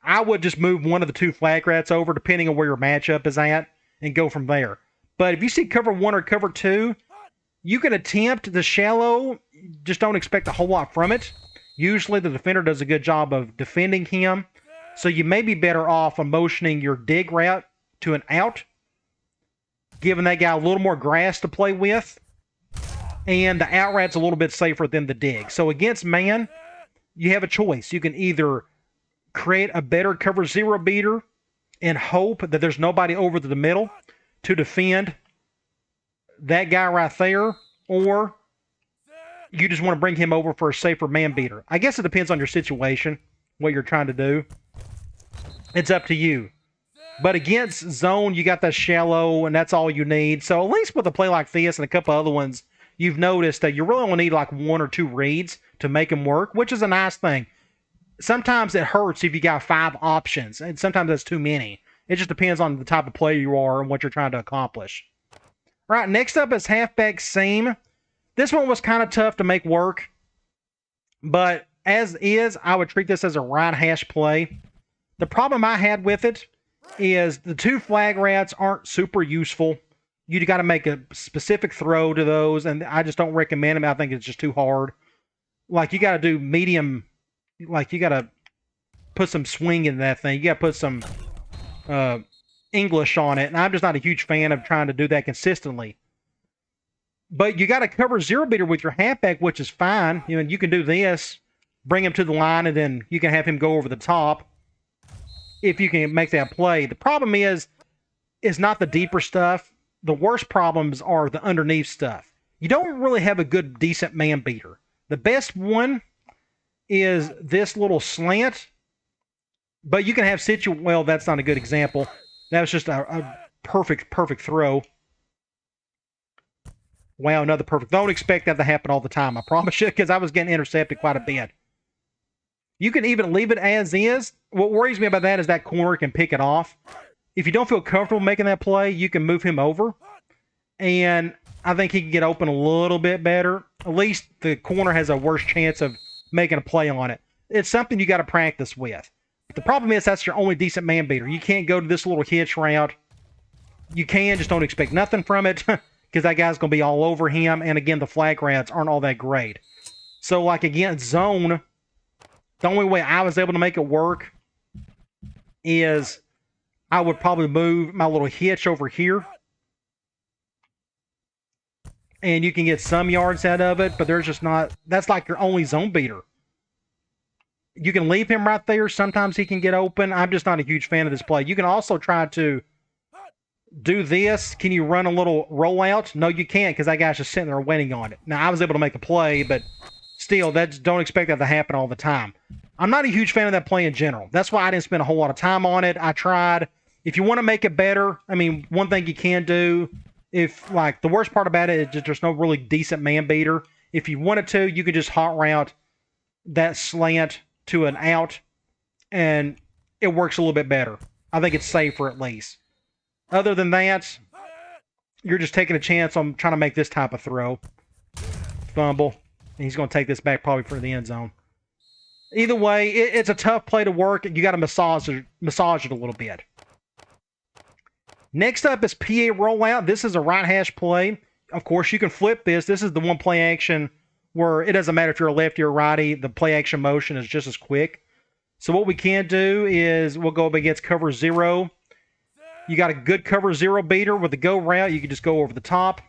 I would just move one of the 2 flag rats over, depending on where your matchup is at, and go from there. But if you see cover 1 or cover 2, you can attempt the shallow. Just don't expect a whole lot from it. Usually the defender does a good job of defending him. So you may be better off on motioning your dig route to an out, giving that guy a little more grass to play with. And the out rout's a little bit safer than the dig. So against man, you have a choice. You can either create a better cover 0 beater and hope that there's nobody over to the middle to defend that guy right there, or you just want to bring him over for a safer man beater. I guess it depends on your situation, what you're trying to do. It's up to you. But against zone, you got that shallow, and that's all you need. So at least with a play like this and a couple other ones, you've noticed that you really only need like 1 or 2 reads to make them work, which is a nice thing. Sometimes it hurts if you got 5 options, and sometimes that's too many. It just depends on the type of player you are and what you're trying to accomplish. All right, next up is halfback seam. This one was kind of tough to make work, but as is, I would treat this as a right hash play. The problem I had with it is the 2 flag routes aren't super useful. You got to make a specific throw to those, and I just don't recommend them. I think it's just too hard. Like, you got to do medium. Like, you got to put some swing in that thing. You got to put some English on it, and I'm just not a huge fan of trying to do that consistently. But you got to cover 0 beater with your halfback, which is fine. You know, you can do this, bring him to the line, and then you can have him go over the top if you can make that play. The problem is not the deeper stuff. The worst problems are the underneath stuff. You don't really have a good, decent man beater. The best one is this little slant, but you can have well, that's not a good example. That was just a perfect throw. Wow, another perfect. Don't expect that to happen all the time, I promise you, because I was getting intercepted quite a bit. You can even leave it as is. What worries me about that is that corner can pick it off. If you don't feel comfortable making that play, you can move him over. And I think he can get open a little bit better. At least the corner has a worse chance of making a play on it. It's something you got to practice with. But the problem is that's your only decent man beater. You can't go to this little hitch route. You can, just don't expect nothing from it because that guy's going to be all over him. And again, the flag routes aren't all that great. So, like, again, zone, the only way I was able to make it work is I would probably move my little hitch over here. And you can get some yards out of it, but there's just not... That's like your only zone beater. You can leave him right there. Sometimes he can get open. I'm just not a huge fan of this play. You can also try to do this. Can you run a little rollout? No, you can't because that guy's just sitting there waiting on it. Now, I was able to make a play, but still, don't expect that to happen all the time. I'm not a huge fan of that play in general. That's why I didn't spend a whole lot of time on it. I tried. If you want to make it better, I mean, one thing you can do... If, like, the worst part about it is just there's no really decent man beater. If you wanted to, you could just hot route that slant to an out, and it works a little bit better. I think it's safer at least. Other than that, you're just taking a chance on trying to make this type of throw. Fumble. And he's going to take this back probably for the end zone. Either way, it's a tough play to work. You got to massage it a little bit. Next up is PA rollout. This is a right hash play. Of course, you can flip this. This is the one play action where it doesn't matter if you're a lefty or righty. The play action motion is just as quick. So what we can do is we'll go up against cover 0. You got a good cover 0 beater with the go route. You can just go over the top.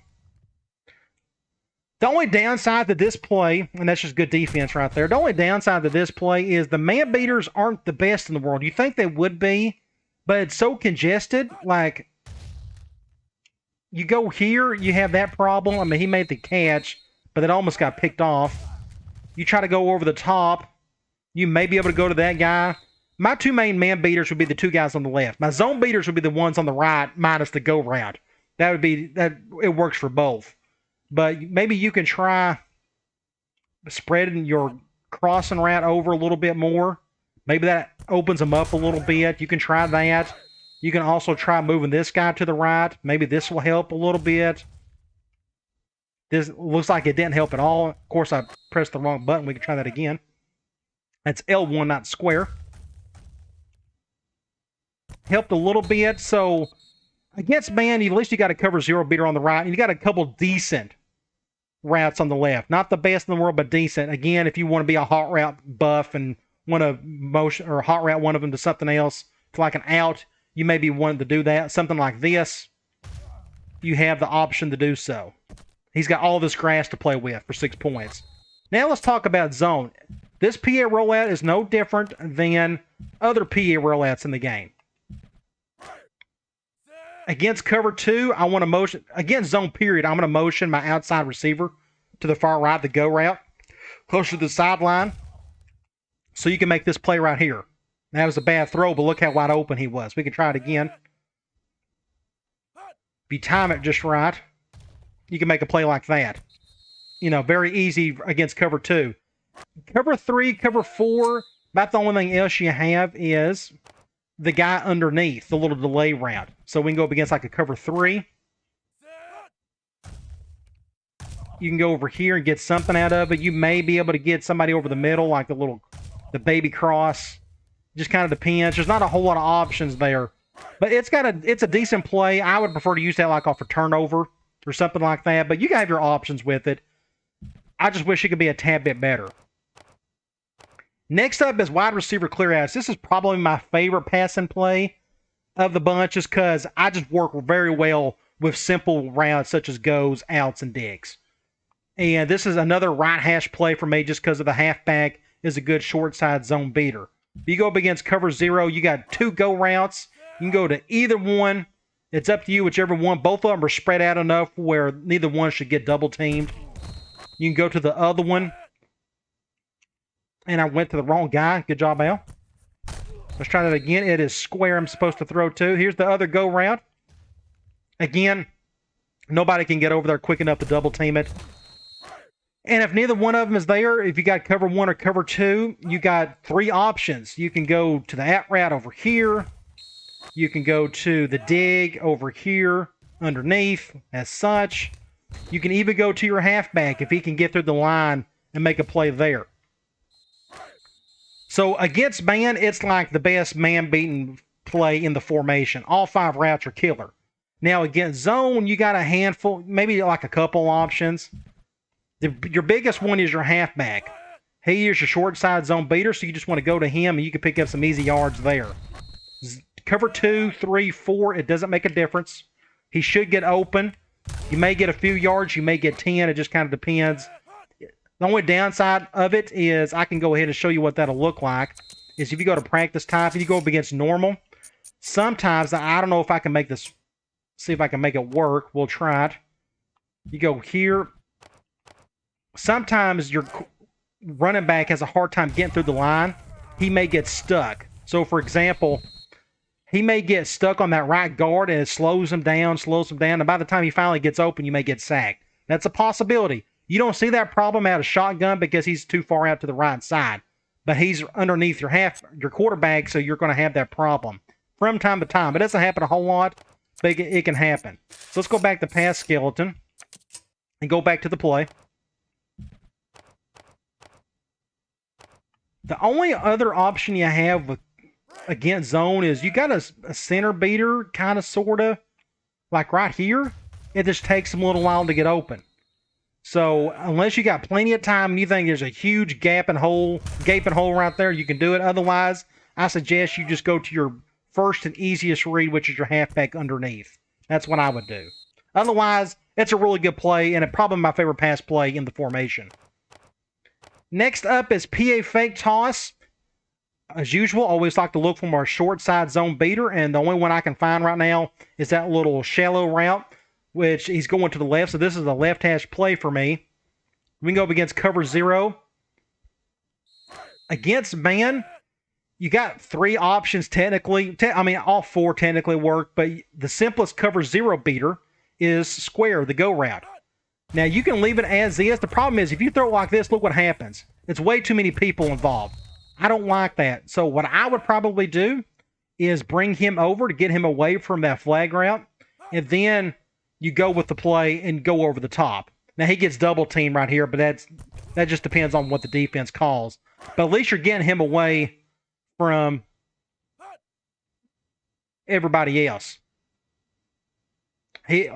The only downside to this play, and that's just good defense right there. The only downside to this play is the man beaters aren't the best in the world. You think they would be, but it's so congested. Like, you go here, you have that problem. I mean, he made the catch, but it almost got picked off. You try to go over the top, you may be able to go to that guy. My two main man beaters would be the two guys on the left. My zone beaters would be the ones on the right minus the go route. It works for both. But maybe you can try spreading your crossing route over a little bit more. Maybe that opens them up a little bit. You can try that. You can also try moving this guy to the right. Maybe this will help a little bit. This looks like it didn't help at all. Of course, I pressed the wrong button. We can try that again. That's L1, not square. Helped a little bit. So, against man, at least you got a cover 0 beater on the right. And you got a couple decent routes on the left. Not the best in the world, but decent. Again, if you want to be a hot route buff and want to motion or hot route one of them to something else, to like an out, you may be wanting to do that. Something like this, you have the option to do so. He's got all this grass to play with for 6 points. Now let's talk about zone. This PA rollout is no different than other PA rollouts in the game. Against cover 2, I want to motion. Against zone period, I'm going to motion my outside receiver to the far right, the go route, closer to the sideline. So you can make this play right here. That was a bad throw, but look how wide open he was. We can try it again. If you time it just right, you can make a play like that. You know, very easy against cover 2. Cover 3, cover 4, about the only thing else you have is the guy underneath, the little delay route. So we can go up against like a cover 3. You can go over here and get something out of it. You may be able to get somebody over the middle, like the baby cross. Just kind of depends. There's not a whole lot of options there. But it's a decent play. I would prefer to use that like off a turnover or something like that. But you can have your options with it. I just wish it could be a tad bit better. Next up is wide receiver clearouts. This is probably my favorite passing play of the bunch just because I just work very well with simple routes such as goes, outs, and digs. And this is another right hash play for me just because of the halfback is a good short side zone beater. If you go up against cover 0, you got 2 go routes. You can go to either one. It's up to you, whichever one. Both of them are spread out enough where neither one should get double teamed. You can go to the other one. And I went to the wrong guy. Good job, Al. Let's try that again. It is square I'm supposed to throw to. Here's the other go route. Again, nobody can get over there quick enough to double team it. And if neither one of them is there, if you got cover 1 or cover 2, you got 3 options. You can go to the at route over here. You can go to the dig over here underneath as such. You can even go to your halfback if he can get through the line and make a play there. So against man, it's like the best man-beating play in the formation. All 5 routes are killer. Now against zone, you got a handful, maybe like a couple options. Your biggest one is your halfback. He is your short side zone beater, so you just want to go to him and you can pick up some easy yards there. Cover 2, 3, 4, it doesn't make a difference. He should get open. You may get a few yards, you may get 10. It just kind of depends. The only downside of it is I can go ahead and show you what that'll look like. Is if you go to practice type, if you go up against normal, sometimes, I don't know if I can make this, see if I can make it work. We'll try it. You go here. Sometimes your running back has a hard time getting through the line. He may get stuck. So, for example, he may get stuck on that right guard and it slows him down. And by the time he finally gets open, you may get sacked. That's a possibility. You don't see that problem out of shotgun because he's too far out to the right side. But he's underneath your quarterback, so you're going to have that problem from time to time. It doesn't happen a whole lot, but it can happen. So let's go back to pass skeleton and go back to the play. The only other option you have against zone is you got a center beater, kind of, sort of, like right here. It just takes them a little while to get open. So unless you got plenty of time and you think there's a huge gaping hole right there, you can do it. Otherwise, I suggest you just go to your first and easiest read, which is your halfback underneath. That's what I would do. Otherwise, it's a really good play and probably my favorite pass play in the formation. Next up is PA fake toss. As usual, always like to look for our short side zone beater, and the only one I can find right now is that little shallow route, which he's going to the left, so this is a left hash play for me. We can go up against cover 0. Against man, you got 3 options technically. All 4 technically work, but the simplest cover 0 beater is square, the go route. Now, you can leave it as is. The problem is, if you throw it like this, look what happens. It's way too many people involved. I don't like that. So what I would probably do is bring him over to get him away from that flag route, and then you go with the play and go over the top. Now, he gets double teamed right here, but that just depends on what the defense calls. But at least you're getting him away from everybody else. He's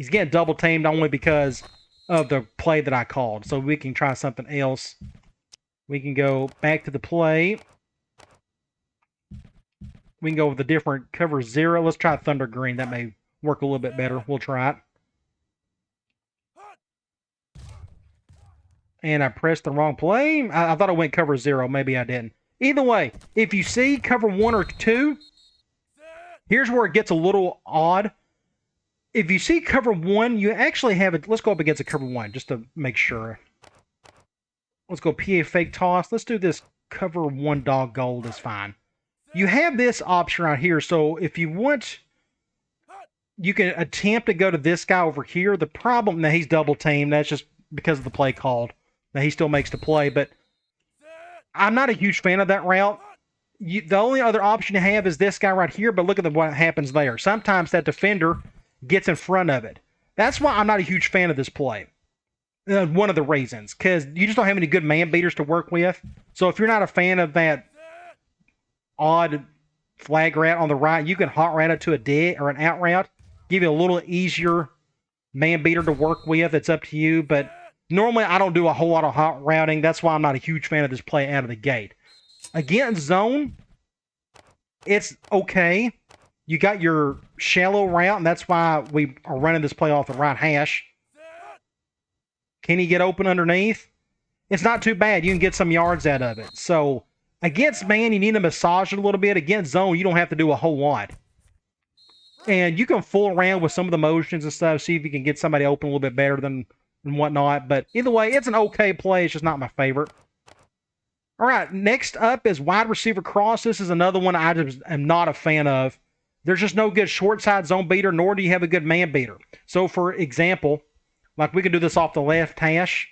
getting double teamed only because of the play that I called. So we can try something else. We can go back to the play. We can go with a different cover 0. Let's try Thunder Green. That may work a little bit better. We'll try it. And I pressed the wrong play. I thought I went cover 0. Maybe I didn't. Either way, if you see cover 1 or 2, here's where it gets a little odd. If you see cover 1, you actually have it. Let's go up against a cover 1 just to make sure. Let's go PA fake toss. Let's do this cover 1 dog gold is fine. You have this option right here. So if you want, you can attempt to go to this guy over here. The problem, now he's double teamed. That's just because of the play called. Now he still makes the play, but I'm not a huge fan of that route. The only other option you have is this guy right here, but look at what happens there. Sometimes that defender gets in front of it. That's why I'm not a huge fan of this play. One of the reasons, because you just don't have any good man beaters to work with. So if you're not a fan of that odd flag route on the right, you can hot route it to a dig or an out route. Give you a little easier man beater to work with. It's up to you, but normally I don't do a whole lot of hot routing. That's why I'm not a huge fan of this play out of the gate. Against zone, it's okay. You got your shallow route, and that's why we are running this play off the right hash. Can he get open underneath? It's not too bad. You can get some yards out of it. So against man, you need to massage it a little bit. Against zone, you don't have to do a whole lot. And you can fool around with some of the motions and stuff, see if you can get somebody open a little bit better than whatnot. But either way, it's an okay play. It's just not my favorite. All right, next up is wide receiver cross. This is another one I just am not a fan of. There's just no good short side zone beater, nor do you have a good man beater. So, for example, Like we can do this off the left hash.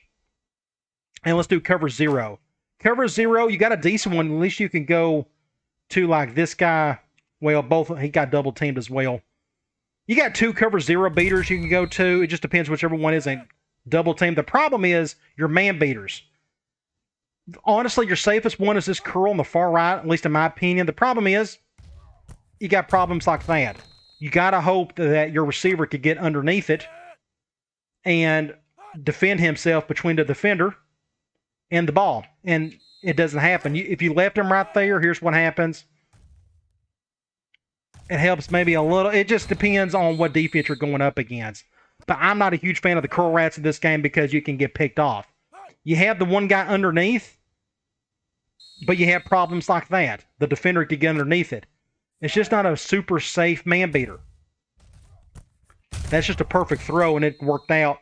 And let's do cover 0. Cover 0, you got a decent one. At least you can go to like this guy. Well, both, he got double teamed as well. You got 2 cover 0 beaters you can go to. It just depends whichever one is a double team. The problem is your man beaters. Honestly, your safest one is this curl on the far right, at least in my opinion. The problem is you got problems like that. You got to hope that your receiver could get underneath it and defend himself between the defender and the ball. And it doesn't happen. If you left him right there, here's what happens. It helps maybe a little. It just depends on what defense you're going up against. But I'm not a huge fan of the curl rats in this game because you can get picked off. You have the one guy underneath, but you have problems like that. The defender could get underneath it. It's just not a super safe man beater. That's just a perfect throw, and it worked out.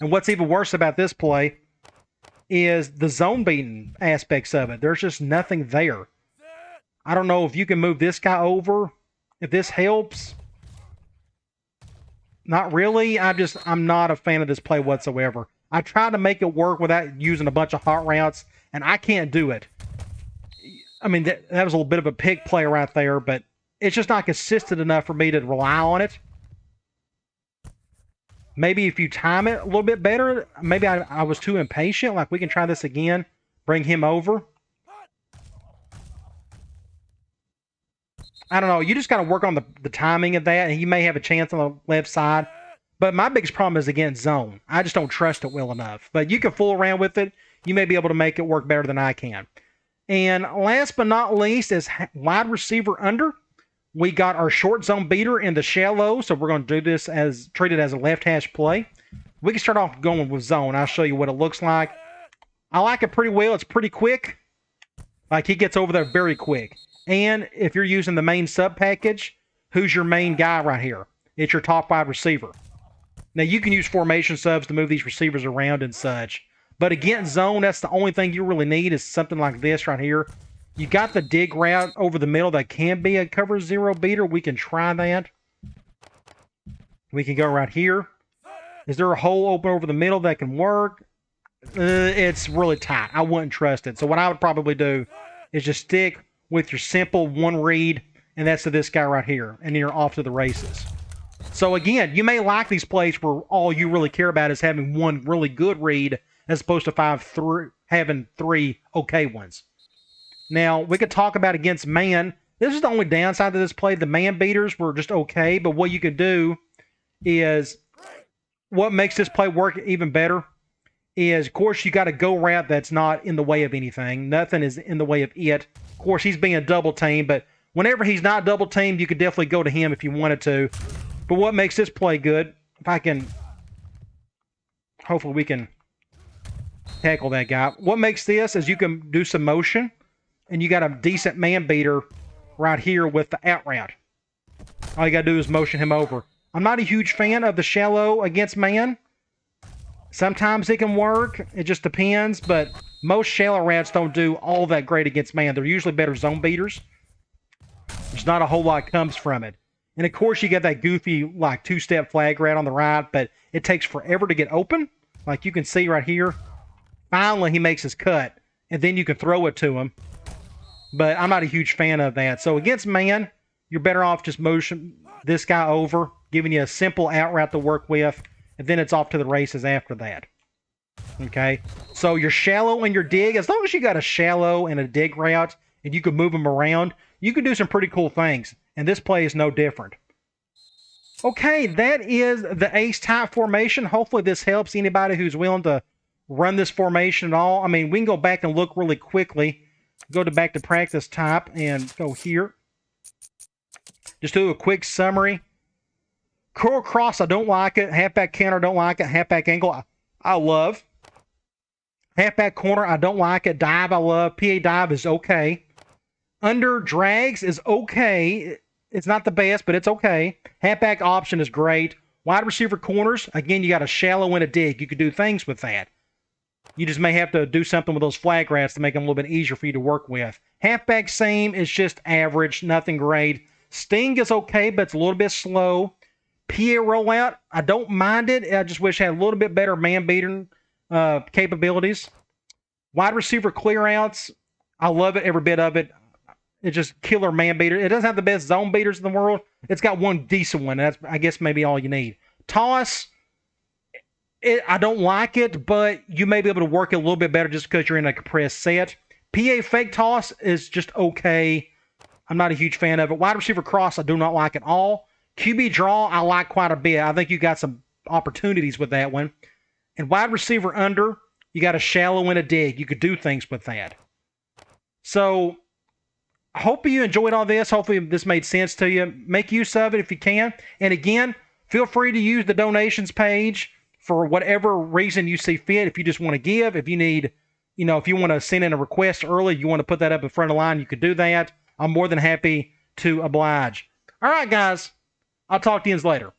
And what's even worse about this play is the zone beating aspects of it. There's just nothing there. I don't know if you can move this guy over, if this helps. Not really. I'm not a fan of this play whatsoever. I tried to make it work without using a bunch of hot routes, and I can't do it. I mean, that was a little bit of a pick play right there, but it's just not consistent enough for me to rely on it. Maybe if you time it a little bit better, maybe I was too impatient. Like, we can try this again. Bring him over. I don't know. You just got to work on the timing of that, and you may have a chance on the left side. But my biggest problem is against zone. I just don't trust it well enough. But you can fool around with it. You may be able to make it work better than I can. And last but not least is wide receiver under. We got our short zone beater in the shallow, so we're going to do this treat it as a left hash play. We can start off going with zone. I'll show you what it looks like. I like it pretty well. It's pretty quick. Like, he gets over there very quick. And if you're using the main sub package, who's your main guy right here? It's your top wide receiver. Now, you can use formation subs to move these receivers around and such. But against zone, that's the only thing you really need is something like this right here. You got the dig route over the middle that can be a cover 0 beater. We can try that. We can go right here. Is there a hole open over the middle that can work? It's really tight. I wouldn't trust it. So what I would probably do is just stick with your simple one read, and that's to this guy right here. And you're off to the races. So again, you may like these plays where all you really care about is having one really good read as opposed to having 3 okay ones. Now, we could talk about against man. This is the only downside to this play. The man beaters were just okay, but what you could do is, what makes this play work even better is, of course, you got a go route that's not in the way of anything. Nothing is in the way of it. Of course, he's being double teamed, but whenever he's not double teamed, you could definitely go to him if you wanted to. But what makes this play good, if I can, hopefully we can tackle that guy. What makes this is you can do some motion, and you got a decent man beater right here with the out route. All you got to do is motion him over. I'm not a huge fan of the shallow against man. Sometimes it can work. It just depends, but most shallow routes don't do all that great against man. They're usually better zone beaters. There's not a whole lot comes from it. And of course, you got that goofy, like, 2-step flag route on the right, but it takes forever to get open. Like you can see right here. Finally, he makes his cut, and then you can throw it to him. But I'm not a huge fan of that. So against man, you're better off just motion this guy over, giving you a simple out route to work with, and then it's off to the races after that. Okay? So your shallow and your dig, as long as you got a shallow and a dig route, and you can move them around, you can do some pretty cool things. And this play is no different. Okay, that is the ace type formation. Hopefully this helps anybody who's willing to run this formation at all. I mean, we can go back and look really quickly. Go back to practice type and go here. Just do a quick summary. Curl cross, I don't like it. Halfback counter, don't like it. Halfback angle, I love. Halfback corner, I don't like it. Dive, I love. PA dive is okay. Under drags is okay. It's not the best, but it's okay. Halfback option is great. Wide receiver corners, again, you got a shallow and a dig. You could do things with that. You just may have to do something with those flag routes to make them a little bit easier for you to work with. Halfback seam is just average, nothing great. Sting is okay, but it's a little bit slow. PA rollout, I don't mind it. I just wish it had a little bit better man beating capabilities. Wide receiver clearouts, I love it, every bit of it. It's just killer man beater. It doesn't have the best zone beaters in the world. It's got one decent one. That's, I guess, maybe all you need. Toss, I don't like it, but you may be able to work it a little bit better just because you're in a compressed set. PA fake toss is just okay. I'm not a huge fan of it. Wide receiver cross, I do not like at all. QB draw, I like quite a bit. I think you got some opportunities with that one. And wide receiver under, you got a shallow and a dig. You could do things with that. So I hope you enjoyed all this. Hopefully this made sense to you. Make use of it if you can. And again, feel free to use the donations page for whatever reason you see fit. If you just want to give, if you need, if you want to send in a request early, you want to put that up in front of the line, you could do that. I'm more than happy to oblige. All right, guys. I'll talk to you later.